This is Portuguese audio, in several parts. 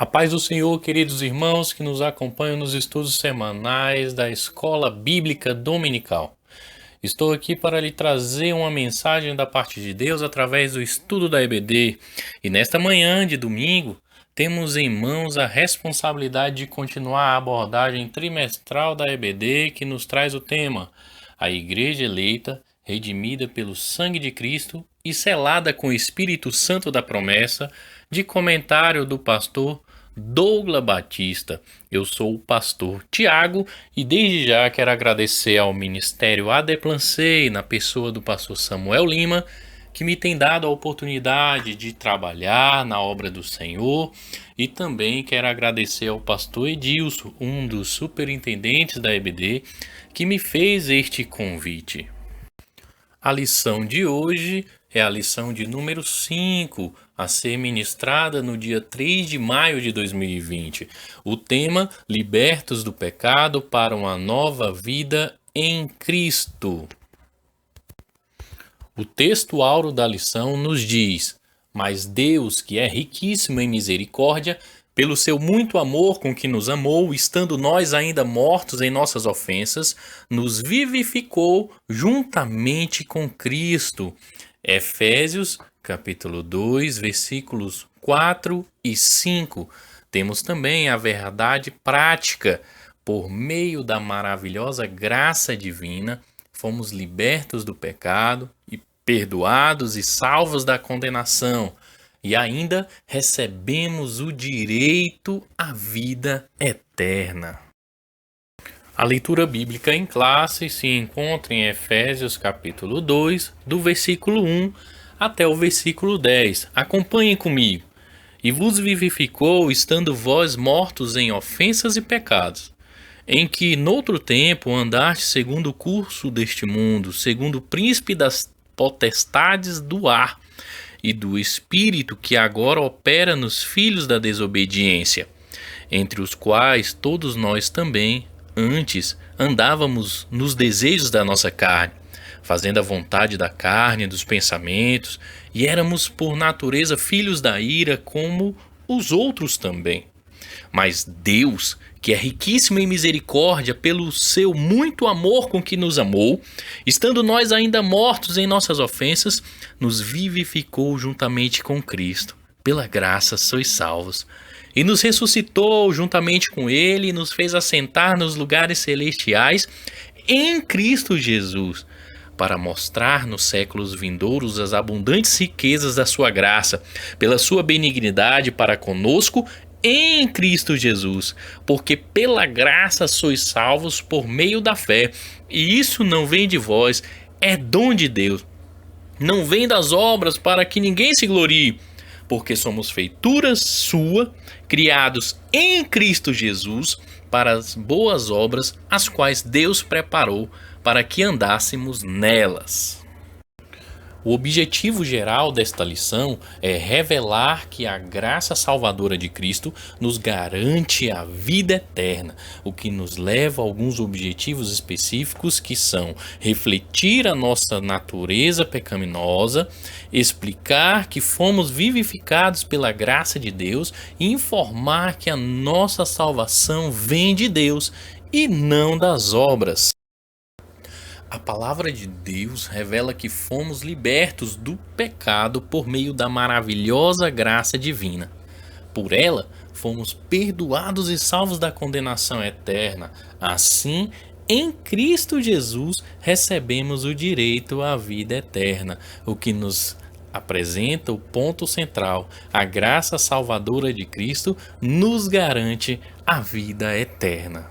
A paz do Senhor, queridos irmãos que nos acompanham nos estudos semanais da Escola Bíblica Dominical. Estou aqui para lhe trazer uma mensagem da parte de Deus através do estudo da EBD. E nesta manhã de domingo, temos em mãos a responsabilidade de continuar a abordagem trimestral da EBD que nos traz o tema: a Igreja eleita, redimida pelo sangue de Cristo e selada com o Espírito Santo da promessa, de comentário do pastor Douglas Batista. Eu sou o pastor Tiago e desde já quero agradecer ao Ministério Adeplancei, na pessoa do pastor Samuel Lima, que me tem dado a oportunidade de trabalhar na obra do Senhor, e também quero agradecer ao pastor Edilson, um dos superintendentes da EBD, que me fez este convite. A lição de hoje é a lição de número 5, a ser ministrada no dia 3 de maio de 2020. O tema: Libertos do pecado para uma nova vida em Cristo. O texto áureo da lição nos diz: mas Deus, que é riquíssimo em misericórdia, pelo seu muito amor com que nos amou, estando nós ainda mortos em nossas ofensas, nos vivificou juntamente com Cristo. Efésios, capítulo 2, versículos 4 e 5. Temos também a verdade prática. Por meio da maravilhosa graça divina, fomos libertos do pecado e perdoados e salvos da condenação. E ainda recebemos o direito à vida eterna. A leitura bíblica em classe se encontra em Efésios capítulo 2, do versículo 1 até o versículo 10. Acompanhem comigo. E vos vivificou, estando vós mortos em ofensas e pecados, em que noutro tempo andaste segundo o curso deste mundo, segundo o príncipe das potestades do ar, e do Espírito que agora opera nos filhos da desobediência, entre os quais todos nós também, antes, andávamos nos desejos da nossa carne, fazendo a vontade da carne e dos pensamentos, e éramos por natureza filhos da ira como os outros também. Mas Deus, que é riquíssimo em misericórdia, pelo seu muito amor com que nos amou, estando nós ainda mortos em nossas ofensas, nos vivificou juntamente com Cristo. Pela graça sois salvos. E nos ressuscitou juntamente com Ele e nos fez assentar nos lugares celestiais em Cristo Jesus, para mostrar nos séculos vindouros as abundantes riquezas da sua graça, pela sua benignidade para conosco em Cristo Jesus, porque pela graça sois salvos por meio da fé, e isso não vem de vós, é dom de Deus. Não vem das obras para que ninguém se glorie, porque somos feituras sua, criados em Cristo Jesus para as boas obras, as quais Deus preparou para que andássemos nelas. O objetivo geral desta lição é revelar que a graça salvadora de Cristo nos garante a vida eterna, o que nos leva a alguns objetivos específicos, que são refletir a nossa natureza pecaminosa, explicar que fomos vivificados pela graça de Deus e informar que a nossa salvação vem de Deus e não das obras. A palavra de Deus revela que fomos libertos do pecado por meio da maravilhosa graça divina. Por ela, fomos perdoados e salvos da condenação eterna. Assim, em Cristo Jesus, recebemos o direito à vida eterna, o que nos apresenta o ponto central. A graça salvadora de Cristo nos garante a vida eterna.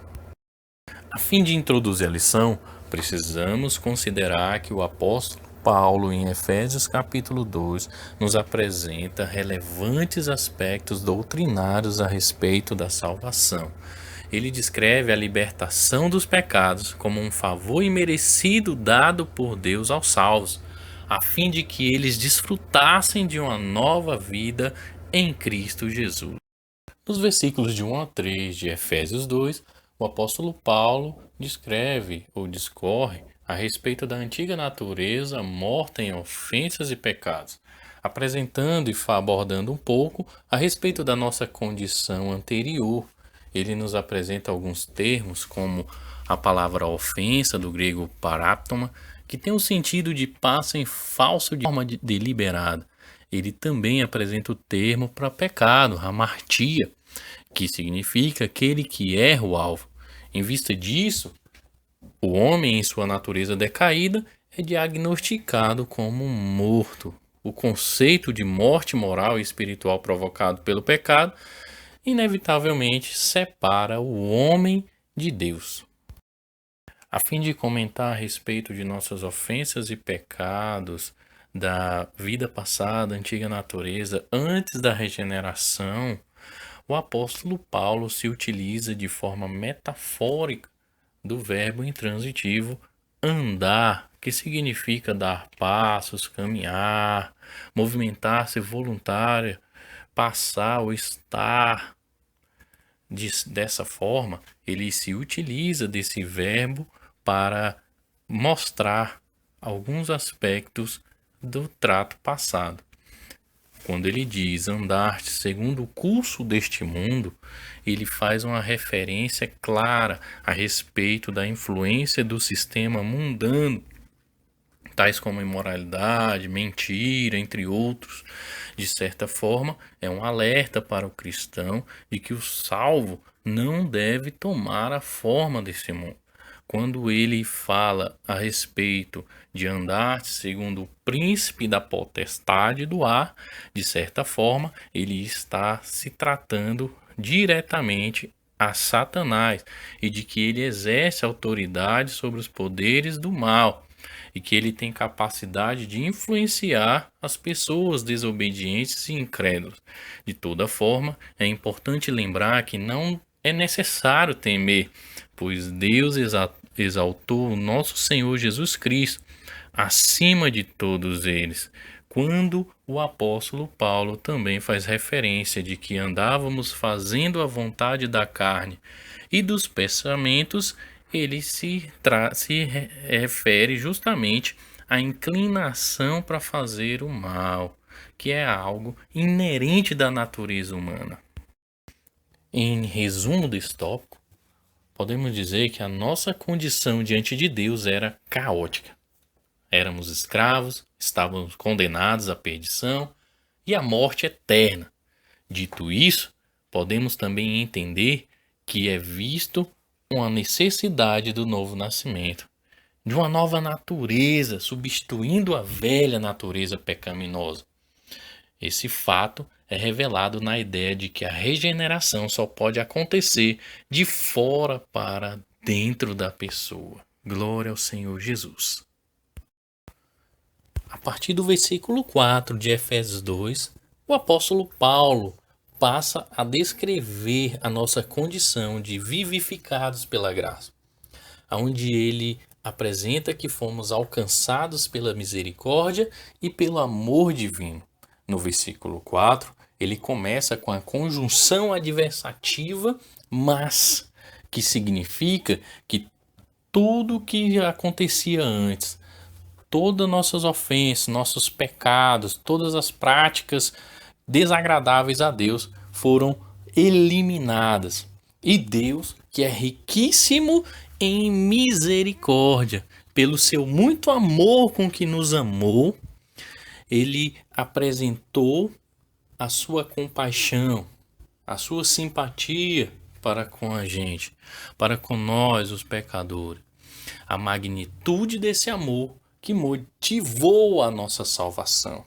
A fim de introduzir a lição, precisamos considerar que o apóstolo Paulo, em Efésios capítulo 2, nos apresenta relevantes aspectos doutrinários a respeito da salvação. Ele descreve a libertação dos pecados como um favor imerecido dado por Deus aos salvos, a fim de que eles desfrutassem de uma nova vida em Cristo Jesus. Nos versículos de 1 a 3 de Efésios 2, o apóstolo Paulo descreve ou discorre a respeito da antiga natureza morta em ofensas e pecados, apresentando e abordando um pouco a respeito da nossa condição anterior. Ele nos apresenta alguns termos, como a palavra ofensa, do grego paráptoma, que tem o sentido de passa em falso de forma deliberada. Ele também apresenta o termo para pecado, hamartia, que significa aquele que erra o alvo. Em vista disso, o homem, em sua natureza decaída, é diagnosticado como morto. O conceito de morte moral e espiritual provocado pelo pecado, inevitavelmente separa o homem de Deus. A fim de comentar a respeito de nossas ofensas e pecados, da vida passada, antiga natureza, antes da regeneração, o apóstolo Paulo se utiliza de forma metafórica do verbo intransitivo andar, que significa dar passos, caminhar, movimentar-se voluntária, passar ou estar. Dessa forma, ele se utiliza desse verbo para mostrar alguns aspectos do trato passado. Quando ele diz andar segundo o curso deste mundo, ele faz uma referência clara a respeito da influência do sistema mundano, tais como imoralidade, mentira, entre outros. De certa forma, é um alerta para o cristão de que o salvo não deve tomar a forma desse mundo. Quando ele fala a respeito de andar segundo o príncipe da potestade do ar, de certa forma, ele está se tratando diretamente a Satanás e de que ele exerce autoridade sobre os poderes do mal e que ele tem capacidade de influenciar as pessoas desobedientes e incrédulas. De toda forma, é importante lembrar que não é necessário temer, pois Deus exaltou o nosso Senhor Jesus Cristo acima de todos eles, quando o apóstolo Paulo também faz referência de que andávamos fazendo a vontade da carne e dos pensamentos, ele se refere justamente à inclinação para fazer o mal, que é algo inerente da natureza humana. Em resumo desse tópico, podemos dizer que a nossa condição diante de Deus era caótica. Éramos escravos, estávamos condenados à perdição e à morte eterna. Dito isso, podemos também entender que é visto uma necessidade do novo nascimento, de uma nova natureza, substituindo a velha natureza pecaminosa. Esse fato é revelado na ideia de que a regeneração só pode acontecer de fora para dentro da pessoa. Glória ao Senhor Jesus. A partir do versículo 4 de Efésios 2, o apóstolo Paulo passa a descrever a nossa condição de vivificados pela graça, onde ele apresenta que fomos alcançados pela misericórdia e pelo amor divino. No versículo 4, ele começa com a conjunção adversativa, mas, que significa que tudo que acontecia antes, todas nossas ofensas, nossos pecados, todas as práticas desagradáveis a Deus foram eliminadas. E Deus, que é riquíssimo em misericórdia, pelo seu muito amor com que nos amou, ele apresentou a sua compaixão, a sua simpatia para com a gente, para com nós, os pecadores. A magnitude desse amor que motivou a nossa salvação.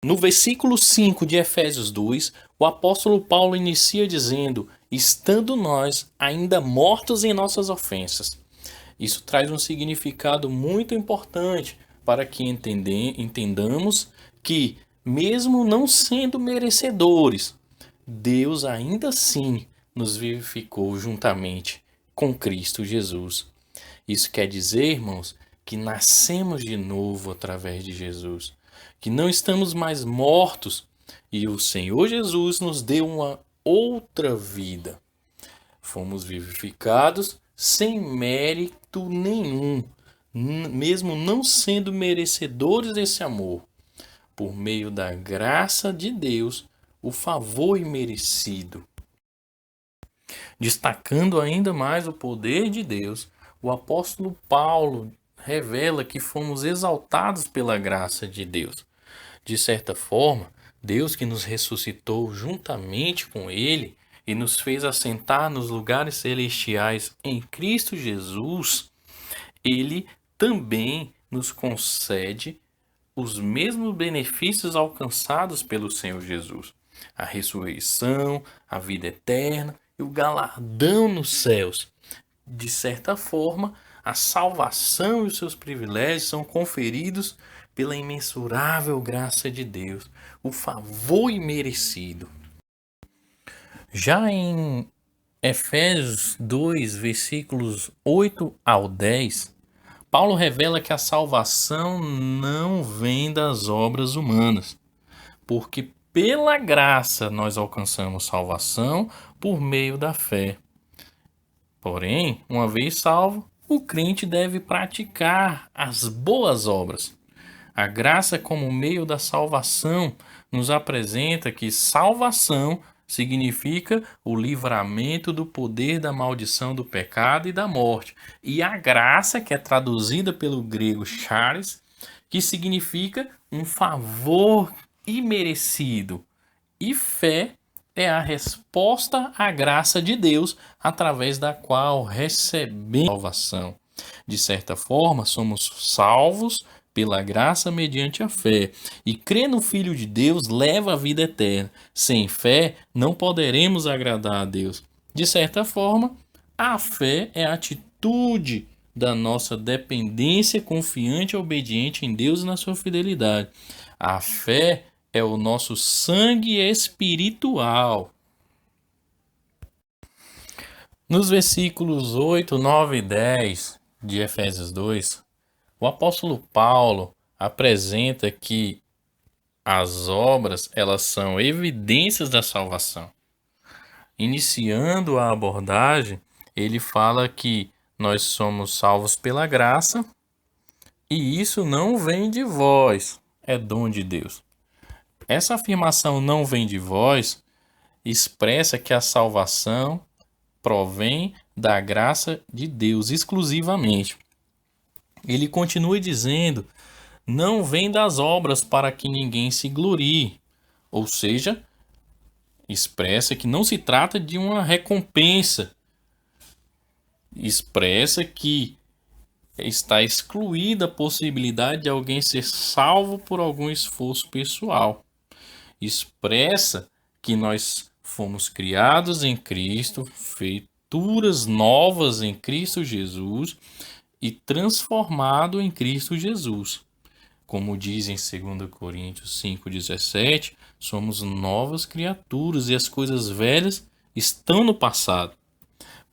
No versículo 5 de Efésios 2, o apóstolo Paulo inicia dizendo: estando nós ainda mortos em nossas ofensas. Isso traz um significado muito importante para que entendamos que, mesmo não sendo merecedores, Deus ainda assim nos vivificou juntamente com Cristo Jesus. Isso quer dizer, irmãos, que nascemos de novo através de Jesus, que não estamos mais mortos e o Senhor Jesus nos deu uma outra vida. Fomos vivificados sem mérito nenhum, mesmo não sendo merecedores desse amor. por meio da graça de Deus, o favor imerecido. Destacando ainda mais o poder de Deus, o apóstolo Paulo revela que fomos exaltados pela graça de Deus. De certa forma, Deus que nos ressuscitou juntamente com Ele e nos fez assentar nos lugares celestiais em Cristo Jesus, Ele também nos concede os mesmos benefícios alcançados pelo Senhor Jesus. A ressurreição, a vida eterna e o galardão nos céus. De certa forma, a salvação e os seus privilégios são conferidos pela imensurável graça de Deus, o favor imerecido. Já em Efésios 2, versículos 8 ao 10, Paulo revela que a salvação não vem das obras humanas, porque pela graça nós alcançamos salvação por meio da fé. Porém, uma vez salvo, o crente deve praticar as boas obras. A graça como meio da salvação nos apresenta que salvação significa o livramento do poder da maldição do pecado e da morte. E a graça, que é traduzida pelo grego charis, que significa um favor imerecido. E fé é a resposta à graça de Deus, através da qual recebemos salvação. De certa forma, somos salvos pela graça mediante a fé. E crer no Filho de Deus leva à vida eterna. Sem fé, não poderemos agradar a Deus. De certa forma, a fé é a atitude da nossa dependência confiante e obediente em Deus e na sua fidelidade. A fé é o nosso sangue espiritual. Nos versículos 8, 9 e 10 de Efésios 2, o apóstolo Paulo apresenta que as obras, elas são evidências da salvação. Iniciando a abordagem, ele fala que nós somos salvos pela graça e isso não vem de vós, é dom de Deus. Essa afirmação não vem de vós expressa que a salvação provém da graça de Deus exclusivamente. Ele continua dizendo, não vem das obras para que ninguém se glorie. Ou seja, expressa que não se trata de uma recompensa. Expressa que está excluída a possibilidade de alguém ser salvo por algum esforço pessoal. Expressa que nós fomos criados em Cristo, feituras novas em Cristo Jesus e transformado em Cristo Jesus. Como diz em 2 Coríntios 5,17, somos novas criaturas e as coisas velhas estão no passado.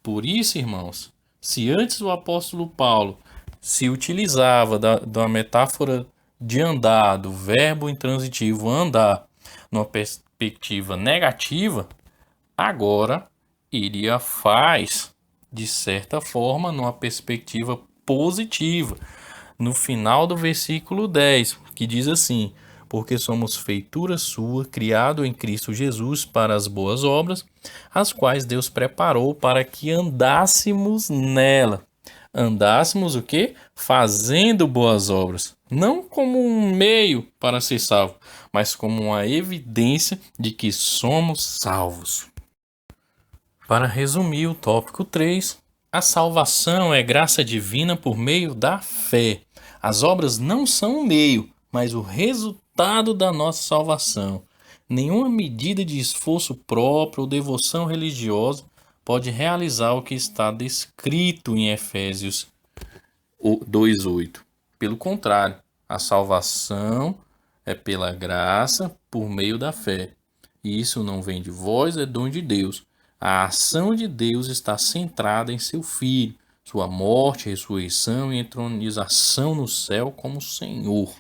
Por isso, irmãos, se antes o apóstolo Paulo se utilizava da metáfora de andar, do verbo intransitivo andar, numa perspectiva negativa, agora ele a faz, de certa forma, numa perspectiva positiva. No final do versículo 10, que diz assim, porque somos feitura sua, criado em Cristo Jesus para as boas obras, as quais Deus preparou para que andássemos nela. Andássemos o quê? Fazendo boas obras. Não como um meio para ser salvo, mas como uma evidência de que somos salvos. Para resumir o tópico 3, a salvação é graça divina por meio da fé. As obras não são o meio, mas o resultado da nossa salvação. Nenhuma medida de esforço próprio ou devoção religiosa pode realizar o que está descrito em Efésios 2:8. Pelo contrário, a salvação é pela graça por meio da fé. E isso não vem de vós, é dom de Deus. A ação de Deus está centrada em seu Filho, sua morte, ressurreição e entronização no céu como Senhor.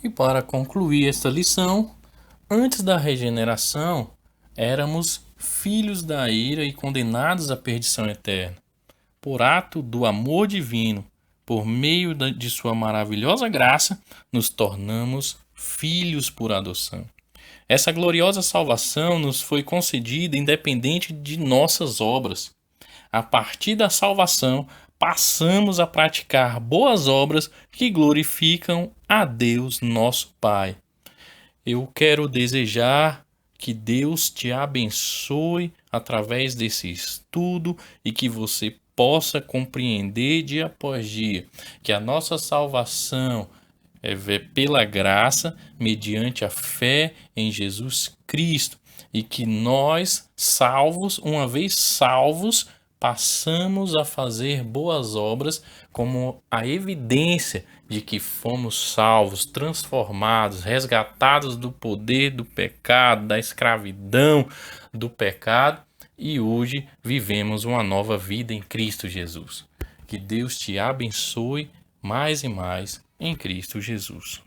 E para concluir esta lição, antes da regeneração, éramos filhos da ira e condenados à perdição eterna. Por ato do amor divino, por meio de sua maravilhosa graça, nos tornamos filhos por adoção. Essa gloriosa salvação nos foi concedida independente de nossas obras. A partir da salvação, passamos a praticar boas obras que glorificam a Deus, nosso Pai. Eu quero desejar que Deus te abençoe através desse estudo e que você possa compreender dia após dia que a nossa salvação é pela graça, mediante a fé em Jesus Cristo, e que nós, salvos, uma vez salvos, passamos a fazer boas obras como a evidência de que fomos salvos, transformados, resgatados do poder do pecado, da escravidão do pecado, e hoje vivemos uma nova vida em Cristo Jesus. Que Deus te abençoe mais e mais em Cristo Jesus.